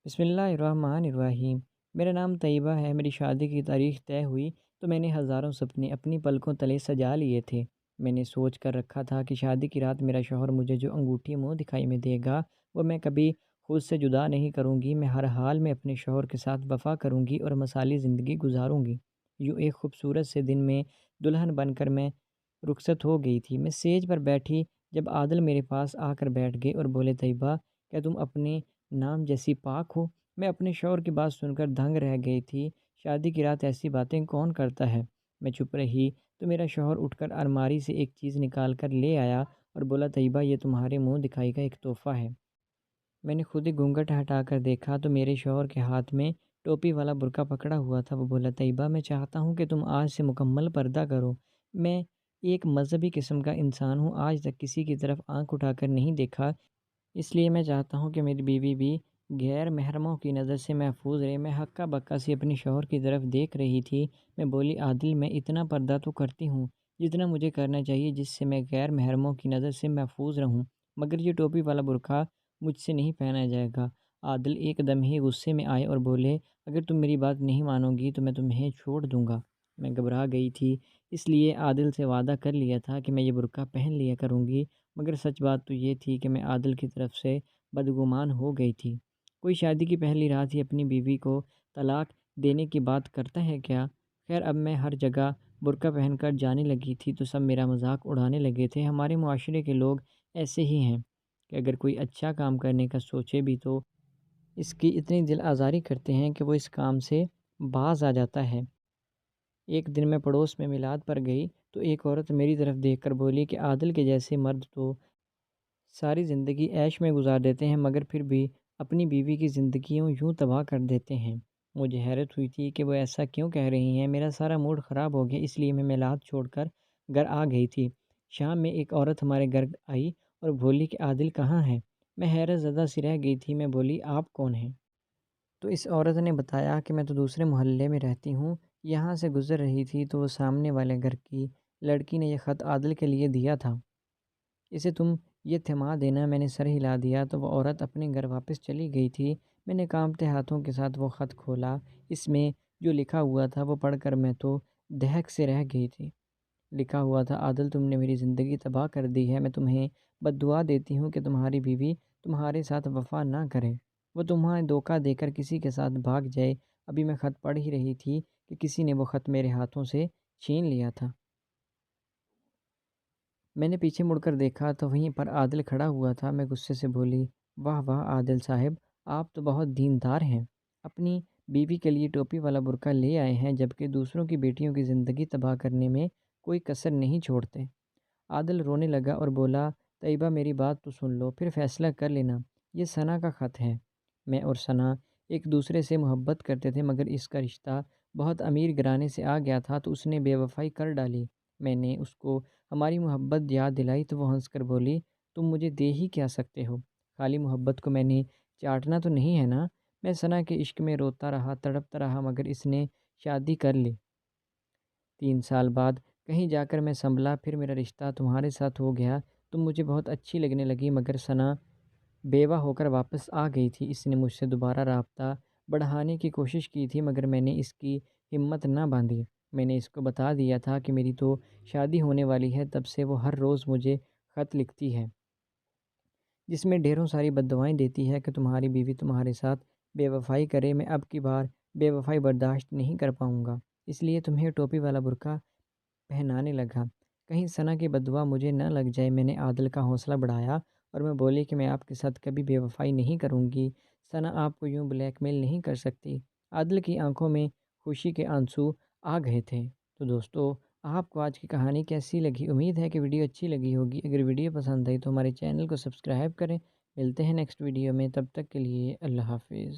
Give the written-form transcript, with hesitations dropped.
بسم اللہ الرحمن الرحیم۔ میرا نام طیبہ ہے۔ میری شادی کی تاریخ طے ہوئی تو میں نے ہزاروں سپنے اپنی پلکوں تلے سجا لیے تھے۔ میں نے سوچ کر رکھا تھا کہ شادی کی رات میرا شوہر مجھے جو انگوٹھی منہ دکھائی میں دے گا وہ میں کبھی خود سے جدا نہیں کروں گی۔ میں ہر حال میں اپنے شوہر کے ساتھ وفا کروں گی اور مثالی زندگی گزاروں گی۔ یوں ایک خوبصورت سے دن میں دلہن بن کر میں رخصت ہو گئی تھی۔ میں سیج پر بیٹھی جب عادل میرے پاس آ کر بیٹھ گئے اور بولے، طیبہ کیا تم اپنے نام جیسی پاک ہو؟ میں اپنے شوہر کی بات سن کر دنگ رہ گئی تھی۔ شادی کی رات ایسی باتیں کون کرتا ہے؟ میں چپ رہی تو میرا شوہر اٹھ کر الماری سے ایک چیز نکال کر لے آیا اور بولا، طیبہ یہ تمہارے منہ دکھائی کا ایک تحفہ ہے۔ میں نے خود ہی گھونگھٹ ہٹا کر دیکھا تو میرے شوہر کے ہاتھ میں ٹوپی والا برقع پکڑا ہوا تھا۔ وہ بولا، طیبہ میں چاہتا ہوں کہ تم آج سے مکمل پردہ کرو۔ میں ایک مذہبی قسم کا انسان ہوں، آج تک کسی کی طرف آنکھ اٹھا کر نہیں دیکھا، اس لیے میں چاہتا ہوں کہ میری بیوی بھی غیر محرموں کی نظر سے محفوظ رہے۔ میں ہکا بکا سی اپنے شوہر کی طرف دیکھ رہی تھی۔ میں بولی، عادل میں اتنا پردہ تو کرتی ہوں جتنا مجھے کرنا چاہیے، جس سے میں غیر محرموں کی نظر سے محفوظ رہوں، مگر یہ ٹوپی والا برقع مجھ سے نہیں پہنا جائے گا۔ عادل ایک دم ہی غصے میں آئے اور بولے، اگر تم میری بات نہیں مانو گی تو میں تمہیں چھوڑ دوں گا۔ میں گھبرا گئی تھی، اس لیے عادل سے وعدہ کر لیا تھا کہ میں یہ برقع پہن لیا کروں گی، مگر سچ بات تو یہ تھی کہ میں عادل کی طرف سے بدگمان ہو گئی تھی۔ کوئی شادی کی پہلی رات ہی اپنی بیوی کو طلاق دینے کی بات کرتا ہے کیا؟ خیر، اب میں ہر جگہ برقع پہن کر جانے لگی تھی تو سب میرا مذاق اڑانے لگے تھے۔ ہمارے معاشرے کے لوگ ایسے ہی ہیں کہ اگر کوئی اچھا کام کرنے کا سوچے بھی تو اس کی اتنی دل آزاری کرتے ہیں کہ وہ اس کام سے باز آ جاتا ہے۔ ایک دن میں پڑوس میں میلاد پر گئی تو ایک عورت میری طرف دیکھ کر بولی کہ عادل کے جیسے مرد تو ساری زندگی عیش میں گزار دیتے ہیں مگر پھر بھی اپنی بیوی کی زندگیوں یوں تباہ کر دیتے ہیں۔ مجھے حیرت ہوئی تھی کہ وہ ایسا کیوں کہہ رہی ہیں۔ میرا سارا موڈ خراب ہو گیا، اس لیے میں میلاد چھوڑ کر گھر آ گئی تھی۔ شام میں ایک عورت ہمارے گھر آئی اور بولی کہ عادل کہاں ہے؟ میں حیرت زدہ سی رہ گئی تھی۔ میں بولی، آپ کون ہیں؟ تو اس عورت نے بتایا کہ میں تو دوسرے محلے میں رہتی ہوں، یہاں سے گزر رہی تھی تو وہ سامنے والے گھر کی لڑکی نے یہ خط عادل کے لیے دیا تھا، اسے تم یہ تھما دینا۔ میں نے سر ہلا دیا تو وہ عورت اپنے گھر واپس چلی گئی تھی۔ میں نے کانپتے ہاتھوں کے ساتھ وہ خط کھولا۔ اس میں جو لکھا ہوا تھا وہ پڑھ کر میں تو دہک سے رہ گئی تھی۔ لکھا ہوا تھا، عادل تم نے میری زندگی تباہ کر دی ہے۔ میں تمہیں بد دعا دیتی ہوں کہ تمہاری بیوی تمہارے ساتھ وفا نہ کرے، وہ تمہیں دھوکہ دے کر کسی کے ساتھ بھاگ جائے۔ ابھی میں خط پڑھ ہی رہی تھی کہ کسی نے وہ خط میرے ہاتھوں سے چھین لیا تھا۔ میں نے پیچھے مڑ کر دیکھا تو وہیں پر عادل کھڑا ہوا تھا۔ میں غصے سے بولی، واہ واہ عادل صاحب، آپ تو بہت دیندار ہیں، اپنی بیوی کے لیے ٹوپی والا برقع لے آئے ہیں جبکہ دوسروں کی بیٹیوں کی زندگی تباہ کرنے میں کوئی کسر نہیں چھوڑتے۔ عادل رونے لگا اور بولا، طیبہ میری بات تو سن لو، پھر فیصلہ کر لینا۔ یہ ثنا کا خط ہے۔ میں اور ثنا ایک دوسرے سے محبت کرتے تھے مگر اس کا رشتہ بہت امیر گھرانے سے آ گیا تھا تو اس نے بے وفائی کر ڈالی۔ میں نے اس کو ہماری محبت یاد دلائی تو وہ ہنس کر بولی، تم مجھے دے ہی کیا سکتے ہو؟ خالی محبت کو میں نے چاٹنا تو نہیں ہے نا؟ میں ثنا کے عشق میں روتا رہا، تڑپتا رہا مگر اس نے شادی کر لی۔ 3 سال بعد کہیں جا کر میں سنبھلا، پھر میرا رشتہ تمہارے ساتھ ہو گیا۔ تم مجھے بہت اچھی لگنے لگی مگر ثنا بیوہ ہو کر واپس آ گئی تھی۔ اس نے مجھ سے دوبارہ رابطہ بڑھانے کی کوشش کی تھی مگر میں نے اس کی ہمت نہ باندھی۔ میں نے اس کو بتا دیا تھا کہ میری تو شادی ہونے والی ہے، تب سے وہ ہر روز مجھے خط لکھتی ہے جس میں ڈھیروں ساری بد دعائیں دیتی ہے کہ تمہاری بیوی تمہارے ساتھ بے وفائی کرے۔ میں اب کی بار بے وفائی برداشت نہیں کر پاؤں گا، اس لیے تمہیں ٹوپی والا برقع پہنانے لگا، کہیں ثنا کی بد دعا مجھے نہ لگ جائے۔ میں نے عادل کا حوصلہ بڑھایا اور میں بولی کہ میں آپ کے ساتھ کبھی بے وفائی نہیں کروں گی، ثنا آپ کو یوں بلیک میل نہیں کر سکتی۔ عادل کی آنکھوں میں خوشی کے آنسو آ گئے تھے۔ تو دوستو، آپ کو آج کی کہانی کیسی لگی؟ امید ہے کہ ویڈیو اچھی لگی ہوگی۔ اگر ویڈیو پسند آئی تو ہمارے چینل کو سبسکرائب کریں۔ ملتے ہیں نیکسٹ ویڈیو میں، تب تک کے لیے اللہ حافظ۔